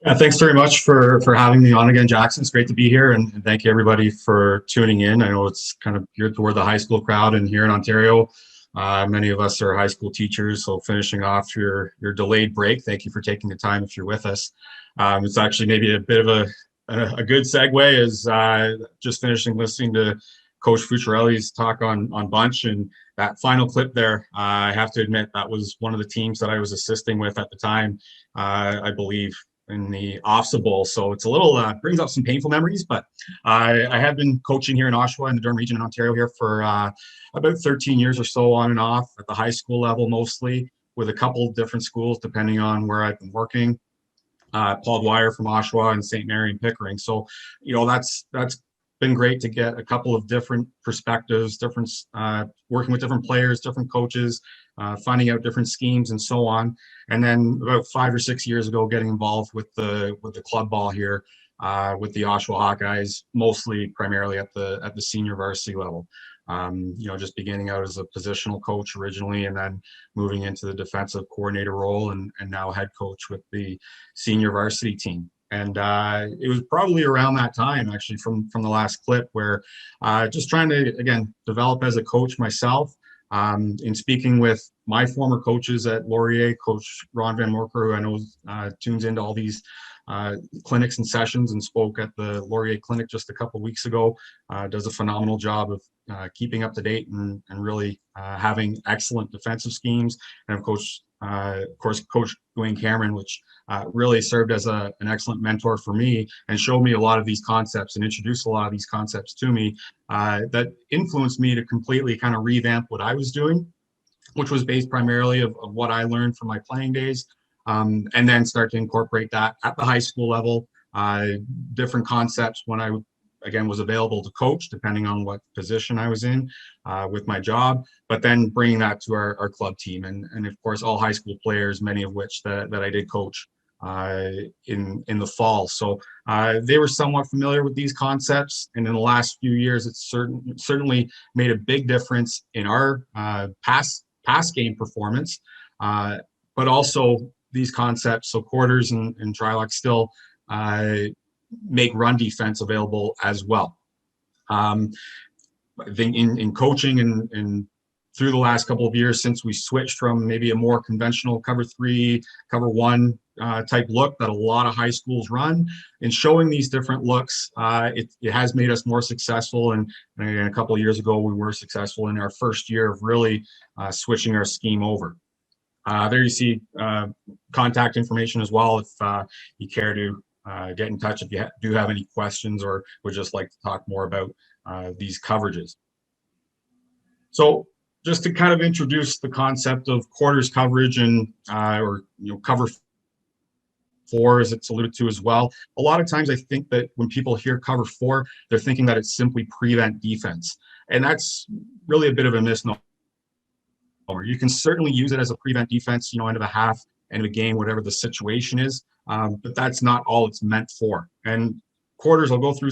Yeah, thanks very much for having me on again, Jackson. It's great to be here, and thank you everybody for tuning in. I know it's kind of geared toward the high school crowd, and here in Ontario, many of us are high school teachers. So finishing off your delayed break, thank you for taking the time if you're with us. It's actually maybe a bit of a good segue as just finishing listening to Coach Fucciarelli's talk on bunch, and that final clip there. I have to admit that was one of the teams that I was assisting with at the time. I believe in the OFSA Bowl. So it's a little, brings up some painful memories, but I have been coaching here in Oshawa in the Durham region in Ontario here for about 13 years or so on and off at the high school level mostly, with a couple of different schools depending on where I've been working. Paul Dwyer from Oshawa and St. Mary and Pickering. So, that's been great to get a couple of different perspectives, different working with different players, different coaches, finding out different schemes and so on. And then about 5 or 6 years ago, getting involved with the club ball here with the Oshawa Hawkeyes, mostly primarily at the senior varsity level. Just beginning out as a positional coach originally, and then moving into the defensive coordinator role, and now head coach with the senior varsity team. And it was probably around that time, actually, from the last clip, where just trying to, again, develop as a coach myself. In speaking with my former coaches at Laurier, Coach Ron Van Morker, who I know tunes into all these clinics and sessions and spoke at the Laurier Clinic just a couple of weeks ago, does a phenomenal job of keeping up to date and really having excellent defensive schemes. And of course, Coach Dwayne Cameron, which really served as an excellent mentor for me and showed me a lot of these concepts and introduced a lot of these concepts to me that influenced me to completely kind of revamp what I was doing, which was based primarily of what I learned from my playing days, and then start to incorporate that at the high school level, different concepts when I again was available to coach depending on what position I was in with my job, but then bringing that to our club team, and of course all high school players, many of which that I did coach in the fall. So they were somewhat familiar with these concepts, and in the last few years it's certainly made a big difference in our pass game performance, but also these concepts, so quarters and trilocks still make run defense available as well. I think in coaching and through the last couple of years since we switched from maybe a more conventional cover 3, cover 1 type look that a lot of high schools run, and showing these different looks, it has made us more successful. And again, a couple of years ago, we were successful in our first year of really switching our scheme over. There you see contact information as well if you care to get in touch if you do have any questions or would just like to talk more about these coverages. So just to kind of introduce the concept of quarters coverage and or cover 4, as it's alluded to as well. A lot of times I think that when people hear cover 4, they're thinking that it's simply prevent defense, and that's really a bit of a misnomer. You can certainly use it as a prevent defense, end of a half, end of a game, whatever the situation is, but that's not all it's meant for. And quarters, I'll go through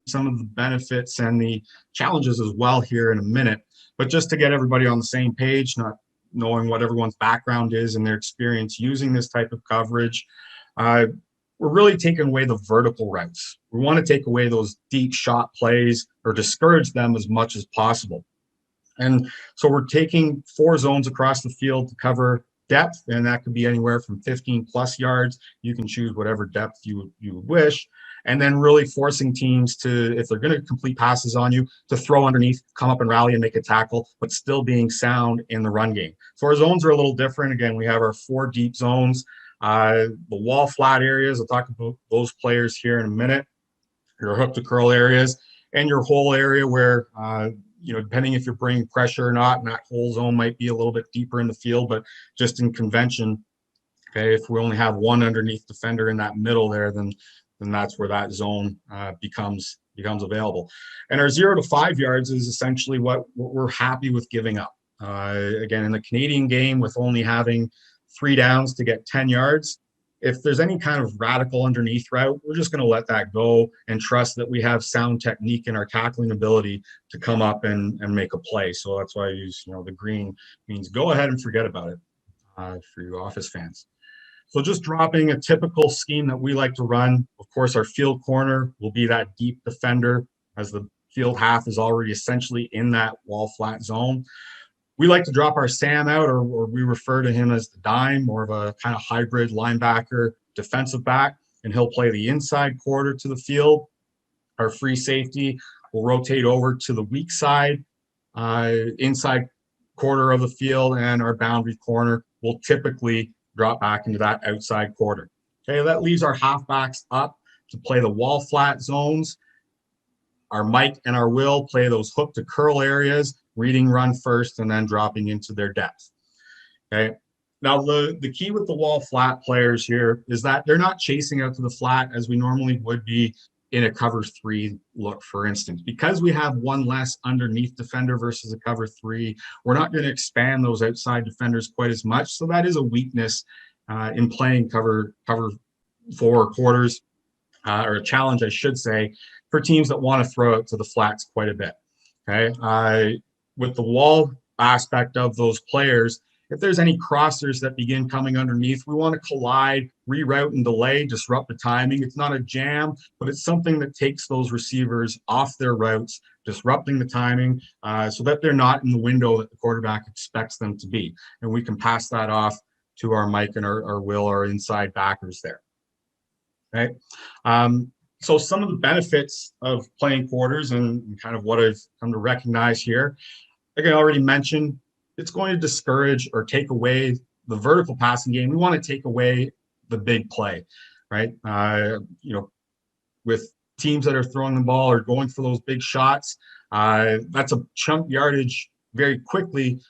some of the benefits and the challenges as well here in a minute, but just to get everybody on the same page, not knowing what everyone's background is and their experience using this type of coverage, we're really taking away the vertical routes. We want to take away those deep shot plays or discourage them as much as possible. And so we're taking 4 zones across the field to cover depth, and that could be anywhere from 15 plus yards. You can choose whatever depth you wish, and then really forcing teams to, if they're going to complete passes on you, to throw underneath, come up and rally and make a tackle, but still being sound in the run game. So our zones are a little different. Again, we have our 4 deep zones, the wall flat areas. I'll talk about those players here in a minute, your hook to curl areas, and your hole area where depending if you're bringing pressure or not, and that whole zone might be a little bit deeper in the field, but just in convention, okay, if we only have one underneath defender in that middle there, then that's where that zone becomes available. And our 0 to 5 yards is essentially what we're happy with giving up. Again, in the Canadian game, with only having 3 downs to get 10 yards, if there's any kind of radical underneath route, we're just going to let that go and trust that we have sound technique and our tackling ability to come up and make a play. So that's why I use, the green means go ahead and forget about it for you Office fans. So just dropping a typical scheme that we like to run. Of course, our field corner will be that deep defender, as the field half is already essentially in that wall flat zone. We like to drop our Sam out, or we refer to him as the dime, more of a kind of hybrid linebacker, defensive back, and he'll play the inside quarter to the field. Our free safety will rotate over to the weak side, inside quarter of the field, and our boundary corner will typically drop back into that outside quarter. Okay, that leaves our halfbacks up to play the wall flat zones. Our Mike and our Will play those hook to curl areas, reading run first, and then dropping into their depth. Okay. Now, the key with the wall flat players here is that they're not chasing out to the flat as we normally would be in a cover three look, for instance. Because we have one less underneath defender versus a cover three, we're not going to expand those outside defenders quite as much. So that is a weakness in playing cover four quarters, or a challenge, I should say, for teams that want to throw out to the flats quite a bit. Okay. With the wall aspect of those players, if there's any crossers that begin coming underneath, we want to collide, reroute, and delay, disrupt the timing. It's not a jam, but it's something that takes those receivers off their routes, disrupting the timing, so that they're not in the window that the quarterback expects them to be. And we can pass that off to our Mike and our Will, our inside backers there. Okay. So some of the benefits of playing quarters and kind of what I've come to recognize here, like I already mentioned, it's going to discourage or take away the vertical passing game. We want to take away the big play, right? With teams that are throwing the ball or going for those big shots, that's a chunk yardage very quickly,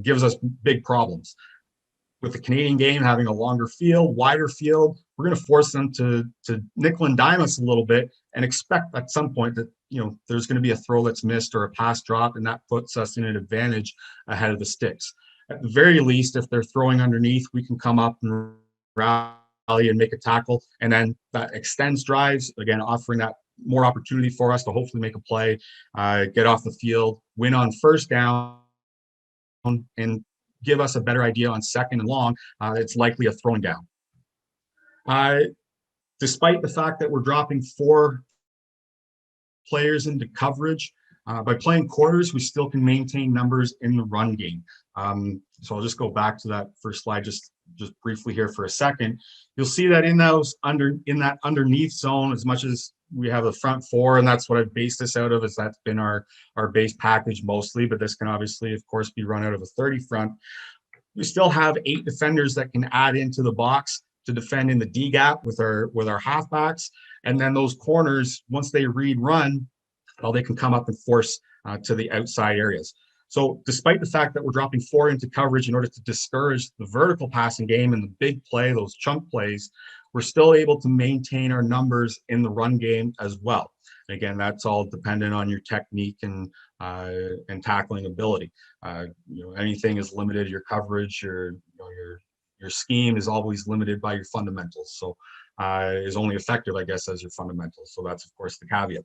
gives us big problems. With the Canadian game having a longer field, wider field, we're going to force them to nickel and dime us a little bit and expect at some point that there's going to be a throw that's missed or a pass drop, and that puts us in an advantage ahead of the sticks. At the very least, if they're throwing underneath, we can come up and rally and make a tackle, and then that extends drives, again offering that more opportunity for us to hopefully make a play, get off the field, win on first down, and give us a better idea on second and long. It's likely a throwing down. Despite the fact that we're dropping 4 players into coverage, by playing quarters, we still can maintain numbers in the run game. So I'll just go back to that first slide just briefly here for a second. You'll see that in that underneath zone, as much as we have the front 4, and that's what I've based this out of, is that's been our base package mostly, but this can obviously, of course, be run out of a 30 front. We still have 8 defenders that can add into the box to defend in the D gap with our halfbacks, and then those corners, once they read run, well, they can come up and force to the outside areas. So despite the fact that we're dropping 4 into coverage in order to discourage the vertical passing game and the big play, those chunk plays, we're still able to maintain our numbers in the run game as well. And again, that's all dependent on your technique and tackling ability. Anything is limited. Your coverage, your scheme is always limited by your fundamentals. So is only effective, I guess, as your fundamentals. So that's, of course, the caveat.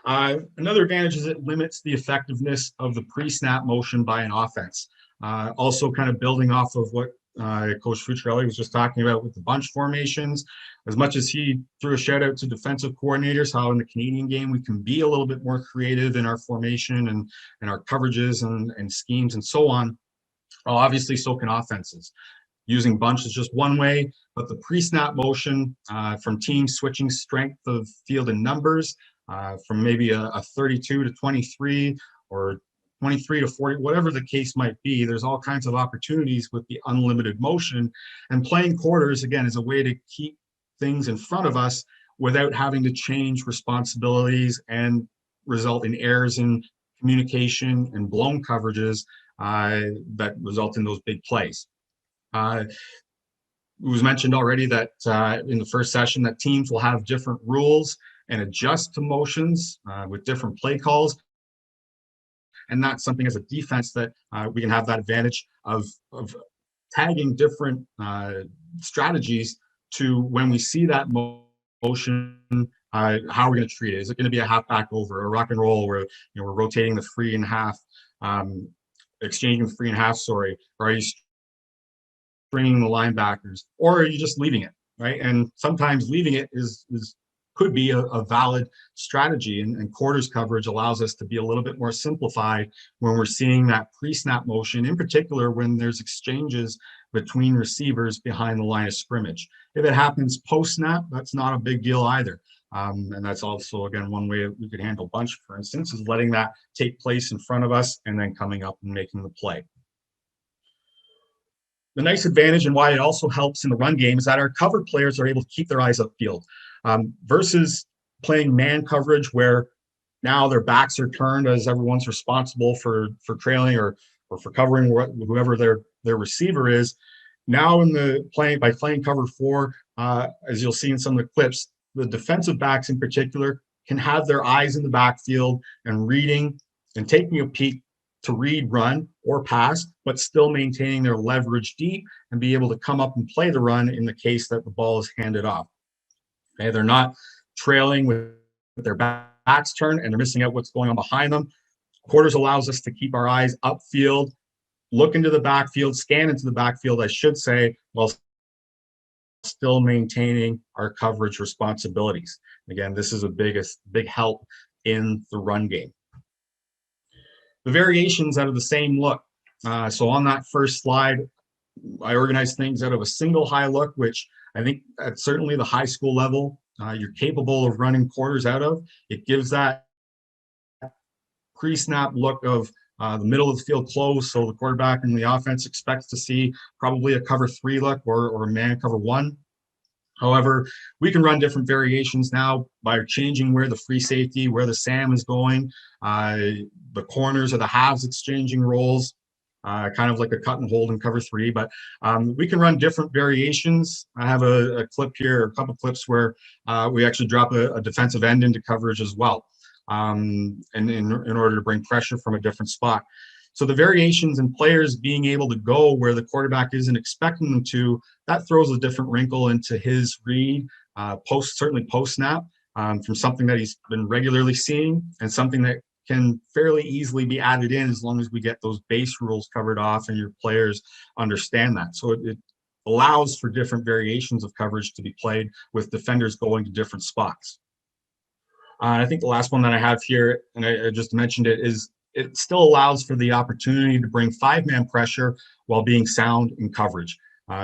Another advantage is it limits the effectiveness of the pre-snap motion by an offense. Also kind of building off of what Coach Fucciarelli was just talking about with the bunch formations. As much as he threw a shout out to defensive coordinators, how in the Canadian game we can be a little bit more creative in our formation and our coverages and schemes and so on. Well, obviously, so can offenses. Using bunch is just one way, but the pre-snap motion from teams switching strength of field and numbers, from maybe a 32 to 23 or 23 to 40, whatever the case might be, there's all kinds of opportunities with the unlimited motion. And playing quarters, again, is a way to keep things in front of us without having to change responsibilities and result in errors in communication and blown coverages that result in those big plays. It was mentioned already that in the first session that teams will have different rules and adjust to motions with different play calls. And that's something as a defense that we can have that advantage of tagging different strategies to when we see that motion, how we're going to treat it. Is it going to be a halfback over, a rock and roll where we're rotating the free and half, exchanging the free and half, or are you bringing the linebackers, or are you just leaving it, right? And sometimes leaving it could be a valid strategy, and quarters coverage allows us to be a little bit more simplified when we're seeing that pre-snap motion, in particular when there's exchanges between receivers behind the line of scrimmage. If it happens post-snap, that's not a big deal either. And that's also, again, one way we could handle bunch, for instance, is letting that take place in front of us and then coming up and making the play. The nice advantage, and why it also helps in the run game, is that our covered players are able to keep their eyes upfield, versus playing man coverage where now their backs are turned as everyone's responsible for trailing or for covering whoever their receiver is. Now by playing cover 4, as you'll see in some of the clips, the defensive backs in particular can have their eyes in the backfield and reading and taking a peek to read, run, or pass, but still maintaining their leverage deep and be able to come up and play the run in the case that the ball is handed off. Okay, they're not trailing with their backs turned and they're missing out what's going on behind them. Quarters allows us to keep our eyes upfield, look into the backfield, scan into the backfield, I should say, while still maintaining our coverage responsibilities. Again, this is a big help in the run game. The variations out of the same look. So on that first slide, I organized things out of a single high look, which I think at certainly the high school level, you're capable of running quarters out of. It gives that pre-snap look of the middle of the field closed, so the quarterback and the offense expects to see probably a cover 3 look or a man cover 1. However, we can run different variations now by changing where the free safety, where the Sam is going, the corners or the halves exchanging roles, kind of like a cut and hold in cover 3. But we can run different variations. I have a clip here, a couple clips where we actually drop a defensive end into coverage as well, and in order to bring pressure from a different spot. So the variations in players being able to go where the quarterback isn't expecting them to, that throws a different wrinkle into his read, certainly post-snap, from something that he's been regularly seeing and something that can fairly easily be added in as long as we get those base rules covered off and your players understand that. So it allows for different variations of coverage to be played with defenders going to different spots. I think the last one that I have here, and I just mentioned it, is it still allows for the opportunity to bring 5-man pressure while being sound in coverage.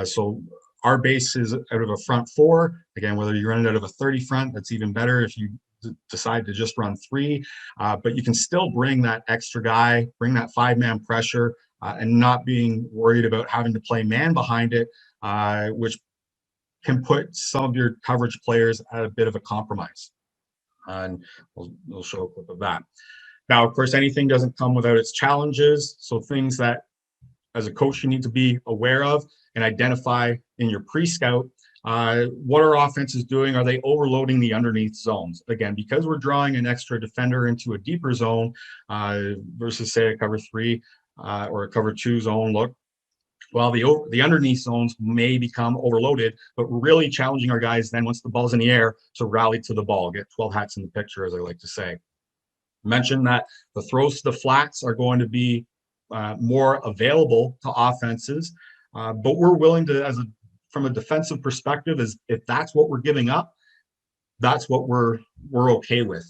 So our base is out of a front 4. Again, whether you run it out of a 30 front, that's even better if you decide to just run 3. But you can still bring that extra guy, bring that 5-man pressure, and not being worried about having to play man behind it, which can put some of your coverage players at a bit of a compromise. And we'll show a clip of that. Now, of course, anything doesn't come without its challenges. So things that, as a coach, you need to be aware of and identify in your pre-scout. What our offense is doing, are they overloading the underneath zones? Again, because we're drawing an extra defender into a deeper zone versus, say, a cover 3 or a cover 2 zone look, well, the underneath zones may become overloaded, but we're really challenging our guys then once the ball's in the air to rally to the ball, get 12 hats in the picture, as I like to say. Mentioned that the throws to the flats are going to be more available to offenses, but we're willing to, from a defensive perspective, is if that's what we're giving up, that's what we're okay with.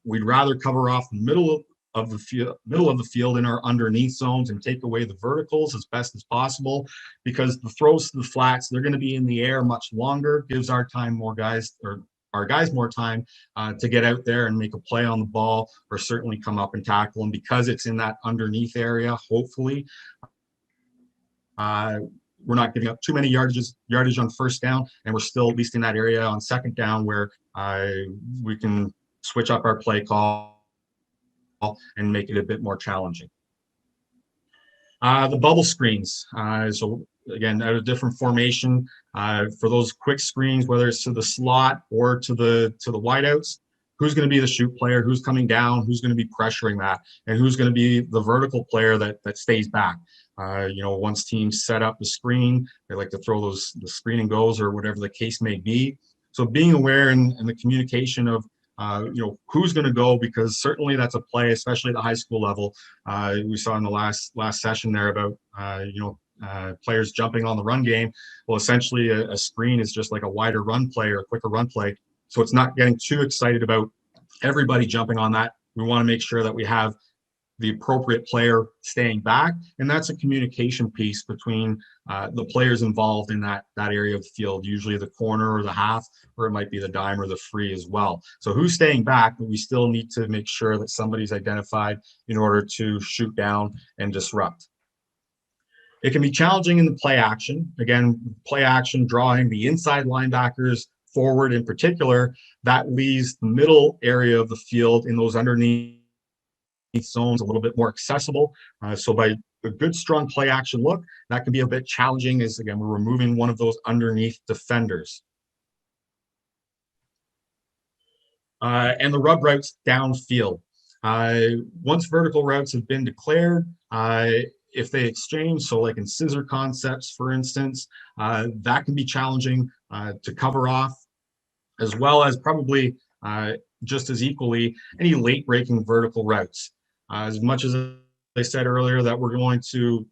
We'd rather cover off the middle of the field in our underneath zones and take away the verticals as best as possible, because the throws to the flats, they're going to be in the air much longer, gives our guys more time to get out there and make a play on the ball, or certainly come up and tackle. And because it's in that underneath area, hopefully, we're not giving up too many yardage on first down, and we're still at least in that area on second down where we can switch up our play call and make it a bit more challenging. The bubble screens. So again, at a different formation, for those quick screens, whether it's to the slot or to the wideouts, who's going to be the shoot player, who's coming down, who's going to be pressuring that, and who's going to be the vertical player that stays back. Once teams set up the screen, they like to throw the screen and goes or whatever the case may be. So being aware in the communication of who's going to go, because certainly that's a play, especially at the high school level. We saw in the last session there about players jumping on the run game. Well, essentially a screen is just like a wider run play or a quicker run play. So it's not getting too excited about everybody jumping on that. We want to make sure that we have the appropriate player staying back, and that's a communication piece between the players involved in that area of the field, usually the corner or the half, or it might be the dime or the free as well. So who's staying back, but we still need to make sure that somebody's identified in order to shoot down and disrupt. It can be challenging in the play action. Again, play action drawing the inside linebackers forward in particular, that leaves the middle area of the field in those underneath zones a little bit more accessible. So by a good strong play action look, that can be a bit challenging as, again, we're removing one of those underneath defenders. And the rub routes downfield. Once vertical routes have been declared, if they exchange, so like in scissor concepts, for instance, that can be challenging to cover off, as well as probably just as equally any late breaking vertical routes. As much as I said earlier that we're going to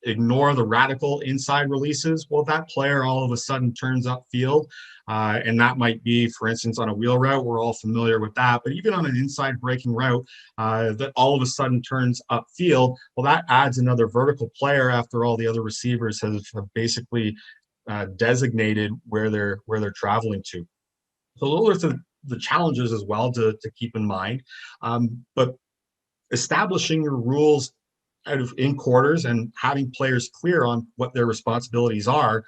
ignore the radical inside releases, well, that player all of a sudden turns upfield, and that might be, for instance, on a wheel route. We're all familiar with that, but even on an inside breaking route that all of a sudden turns upfield, well, that adds another vertical player after all the other receivers have basically designated where they're traveling to. So those are the challenges as well to keep in mind. But establishing your rules in quarters and having players clear on what their responsibilities are,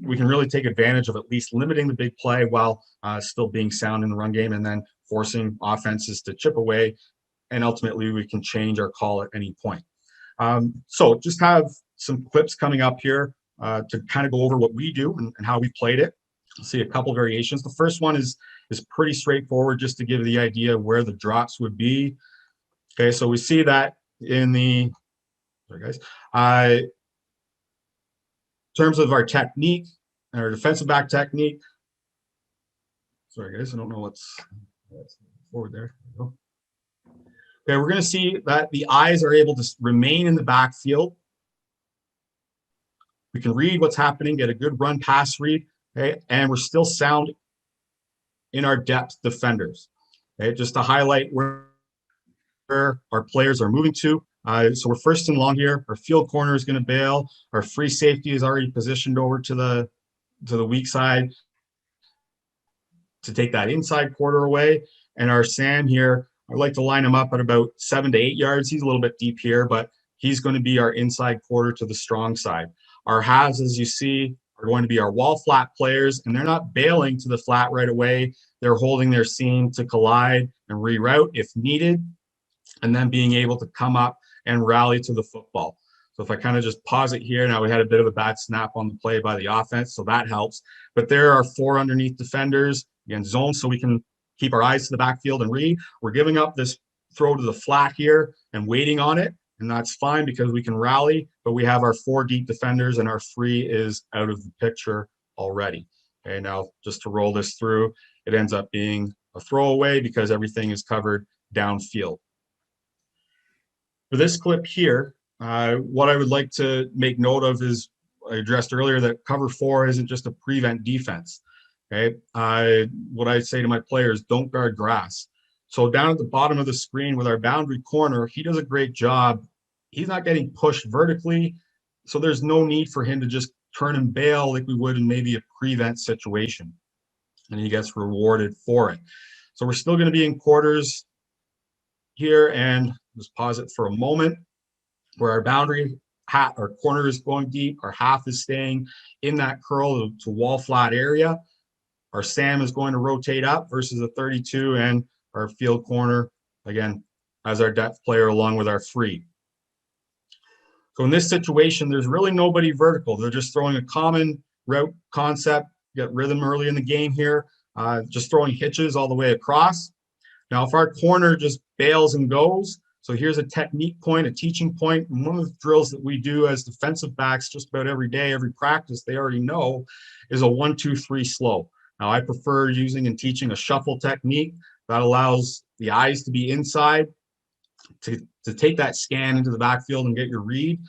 we can really take advantage of at least limiting the big play while still being sound in the run game, and then forcing offenses to chip away, and ultimately we can change our call at any point. So just have some clips coming up here to kind of go over what we do and how we played it. You'll see a couple variations. The first one is pretty straightforward, just to give you the idea of where the drops would be. Okay, so we see that in the, sorry guys, in terms of our technique, our defensive back technique. Sorry guys, I don't know what's forward there. Okay, we're going to see that the eyes are able to remain in the backfield. We can read what's happening, get a good run pass read, okay, and we're still sound in our depth defenders. Okay, just to highlight where our players are moving to. So we're first and long here. Our field corner is going to bail. Our free safety is already positioned over to the weak side to take that inside quarter away. And our Sam here, I'd like to line him up at about 7 to 8 yards. He's a little bit deep here, but he's going to be our inside quarter to the strong side. Our halves, as you see, are going to be our wall flat players, and they're not bailing to the flat right away. They're holding their seam to collide and reroute if needed, and then being able to come up and rally to the football. So if I kind of just pause it here, now we had a bit of a bad snap on the play by the offense, so that helps. But there are 4 underneath defenders, again, zone, so we can keep our eyes to the backfield and read. We're giving up this throw to the flat here and waiting on it, and that's fine because we can rally, but we have our 4 deep defenders and our free is out of the picture already. Okay, now just to roll this through, it ends up being a throwaway because everything is covered downfield. For this clip here, what I would like to make note of is, I addressed earlier that cover 4 isn't just a prevent defense. Okay, what I say to my players, don't guard grass. So down at the bottom of the screen with our boundary corner, he does a great job. He's not getting pushed vertically, so there's no need for him to just turn and bail like we would in maybe a prevent situation, and he gets rewarded for it. So we're still going to be in quarters here, and just pause it for a moment, where our boundary our corner is going deep, our half is staying in that curl to wall flat area. Our Sam is going to rotate up versus a 32, and our field corner, again, as our depth player along with our free. So in this situation, there's really nobody vertical. They're just throwing a common route concept, get rhythm early in the game here, just throwing hitches all the way across. Now, if our corner just bails and goes, so here's a technique point, a teaching point, and one of the drills that we do as defensive backs just about every day, every practice, they already know, is a 1-2-3 slow. Now, I prefer using and teaching a shuffle technique that allows the eyes to be inside, to take that scan into the backfield and get your read.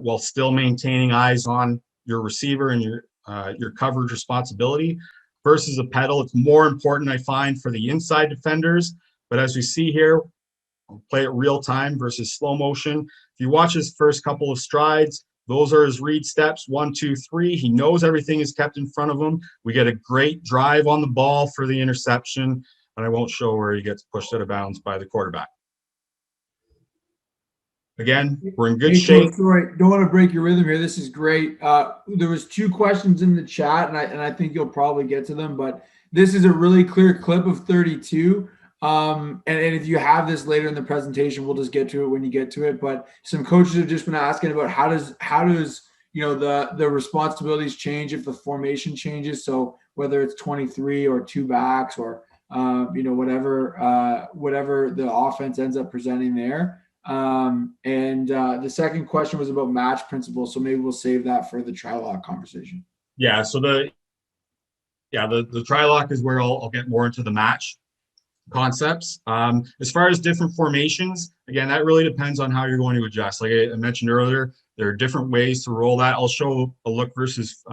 while still maintaining eyes on your receiver and your coverage responsibility. Versus a pedal, it's more important, I find, for the inside defenders. But as we see here, I'll play it real time versus slow motion. If you watch his first couple of strides, those are his read steps, 1, 2, 3. He knows everything is kept in front of him. We get a great drive on the ball for the interception, and I won't show where he gets pushed out of bounds by the quarterback. Again, we're in good shape. Coach, sorry, don't want to break your rhythm here. This is great. There was 2 questions in the chat, and I think you'll probably get to them, but this is a really clear clip of 32. And if you have this later in the presentation, we'll just get to it when you get to it. But some coaches have just been asking about how does the responsibilities change if the formation changes. So whether it's 23 or 2 backs or whatever the offense ends up presenting there. The second question was about match principles. So maybe we'll save that for the tri-lock conversation. Yeah. So the tri-lock is where I'll get more into the match concepts. As far as different formations, again, that really depends on how you're going to adjust. Like I mentioned earlier, there are different ways to roll that. I'll show a look versus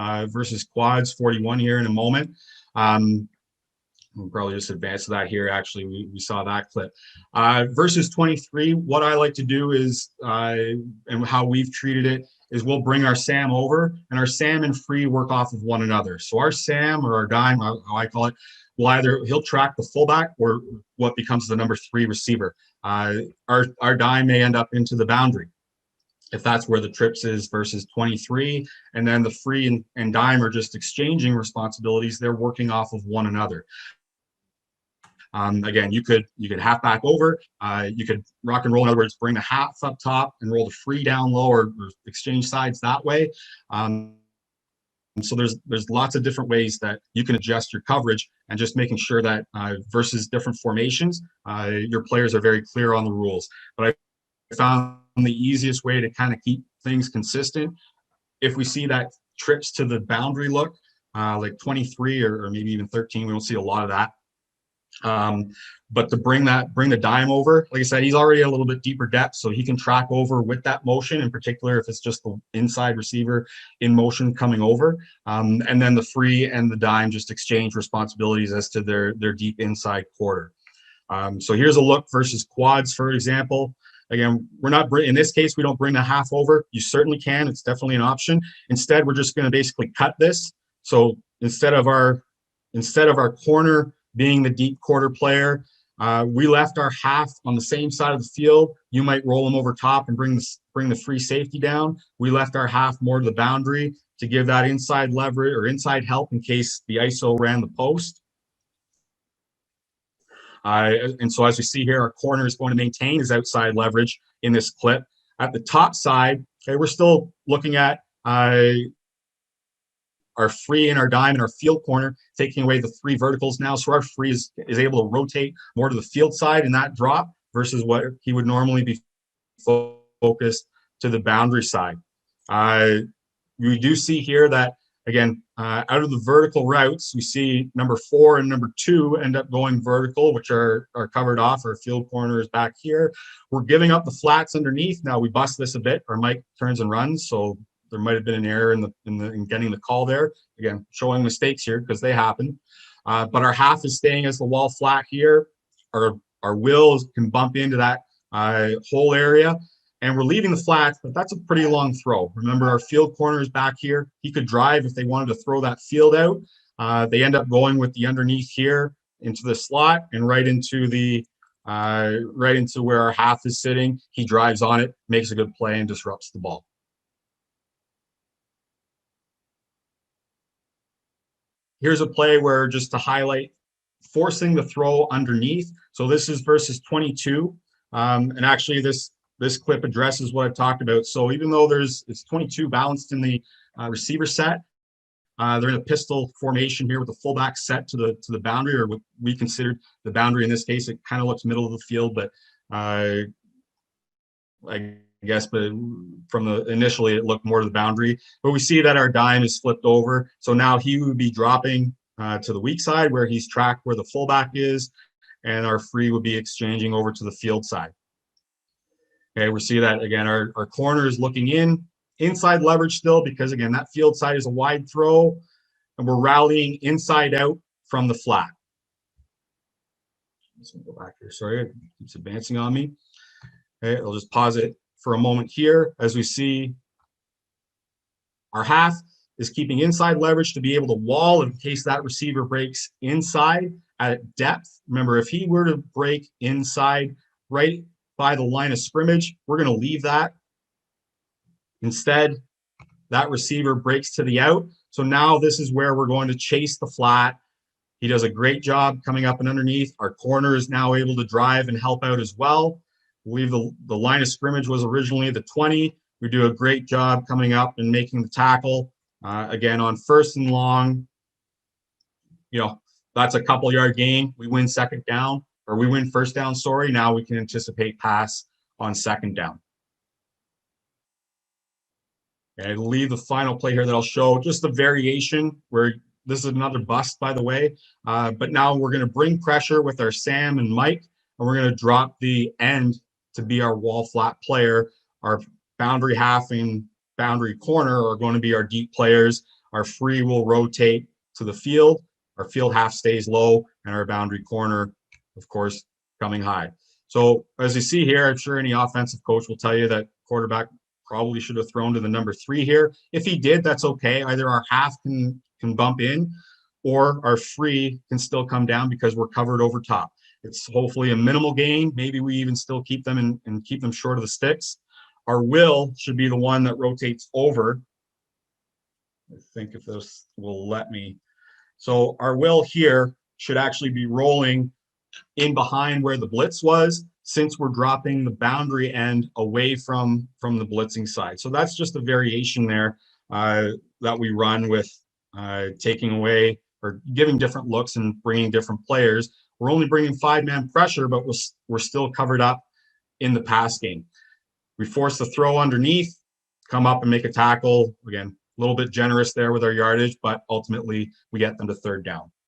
quads 41 here in a moment. We'll probably just advance to that here. Actually, we saw that clip. Versus 23, what I like to do is, and how we've treated it, is we'll bring our Sam over, and our Sam and free work off of one another. So our Sam, or our dime, how I call it, he'll track the fullback or what becomes the number 3 receiver. Our dime may end up into the boundary, if that's where the trips is, versus 23. And then the free and dime are just exchanging responsibilities. They're working off of one another. Again, you could half back over. You could rock and roll. In other words, bring the half up top and roll the free down low, or exchange sides that way. So there's lots of different ways that you can adjust your coverage, and just making sure that versus different formations, your players are very clear on the rules. But I found the easiest way to kind of keep things consistent, if we see that trips to the boundary look, like 23 or maybe even 13, we don't see a lot of that. But to bring the dime over, like I said, he's already a little bit deeper depth, so he can track over with that motion, in particular if it's just the inside receiver in motion coming over. And then the free and the dime just exchange responsibilities as to their deep inside quarter. So here's a look versus quads, for example. Again, we're not, in this case, we don't bring the half over. You certainly can. It's definitely an option. Instead, we're just going to basically cut this. So instead of our corner being the deep quarter player, we left our half on the same side of the field. You might roll them over top and bring the free safety down. We left our half more to the boundary to give that inside leverage or inside help in case the ISO ran the post. And so as we see here, our corner is going to maintain his outside leverage in this clip. At the top side, okay, we're still looking at our free and our dime and our field corner, taking away the 3 verticals now. So our free is able to rotate more to the field side in that drop versus what he would normally be focused to the boundary side. We do see here that, again, out of the vertical routes, we see number 4 and number 2 end up going vertical, which are covered off. Our field corner is back here. We're giving up the flats underneath. Now we bust this a bit. Our mic turns and runs, so there might have been an error in getting the call there. Again, showing mistakes here because they happen. But our half is staying as the wall flat here. Our wheels can bump into that whole area. And we're leaving the flats, but that's a pretty long throw. Remember, our field corner is back here. He could drive if they wanted to throw that field out. They end up going with the underneath here into the slot and right into where our half is sitting. He drives on it, makes a good play, and disrupts the ball. Here's a play where, just to highlight, forcing the throw underneath. So this is versus 22. And actually this clip addresses what I've talked about. So even though it's 22 balanced in the receiver set, they're in a pistol formation here with the fullback set to the boundary, or what we considered the boundary in this case. It kind of looks middle of the field, but I guess, but initially it looked more to the boundary. But we see that our dime is flipped over. So now he would be dropping to the weak side where he's tracked where the fullback is, and our free would be exchanging over to the field side. Okay, we see that again, our corner is looking in. inside leverage still, because again, that field side is a wide throw, and we're rallying inside out from the flat. Let's go back here. Sorry, it keeps advancing on me. Okay, I'll just pause it for a moment here. As we see, our half is keeping inside leverage to be able to wall in case that receiver breaks inside at depth. Remember, if he were to break inside right by the line of scrimmage, we're going to leave that. Instead, that receiver breaks to the out. So now this is where we're going to chase the flat. He does a great job coming up and underneath. Our corner is now able to drive and help out as well. I believe the line of scrimmage was originally the 20. We do a great job coming up and making the tackle. Again, on 1st and long, that's a couple yard gain. We win 2nd down, or we win 1st down, sorry. Now we can anticipate pass on 2nd down. And I believe the final play here that I'll show, just the variation where this is another bust, by the way. But now we're going to bring pressure with our Sam and Mike, and we're going to drop the end to be our wall flat player. Our boundary half and boundary corner are going to be our deep players. Our free will rotate to the field. Our field half stays low, and our boundary corner, of course, coming high. So as you see here, I'm sure any offensive coach will tell you that quarterback probably should have thrown to the number 3 here. If he did, that's okay. Either our half can bump in, or our free can still come down because we're covered over top. It's hopefully a minimal gain. Maybe we even still keep them and keep them short of the sticks. Our will should be the one that rotates over. I think if this will let me. So our will here should actually be rolling in behind where the blitz was, since we're dropping the boundary end away from the blitzing side. So that's just a variation there that we run with taking away or giving different looks and bringing different players. We're only bringing 5-man pressure, but we're still covered up in the pass game. We force the throw underneath, come up and make a tackle. Again, a little bit generous there with our yardage, but ultimately we get them to 3rd down.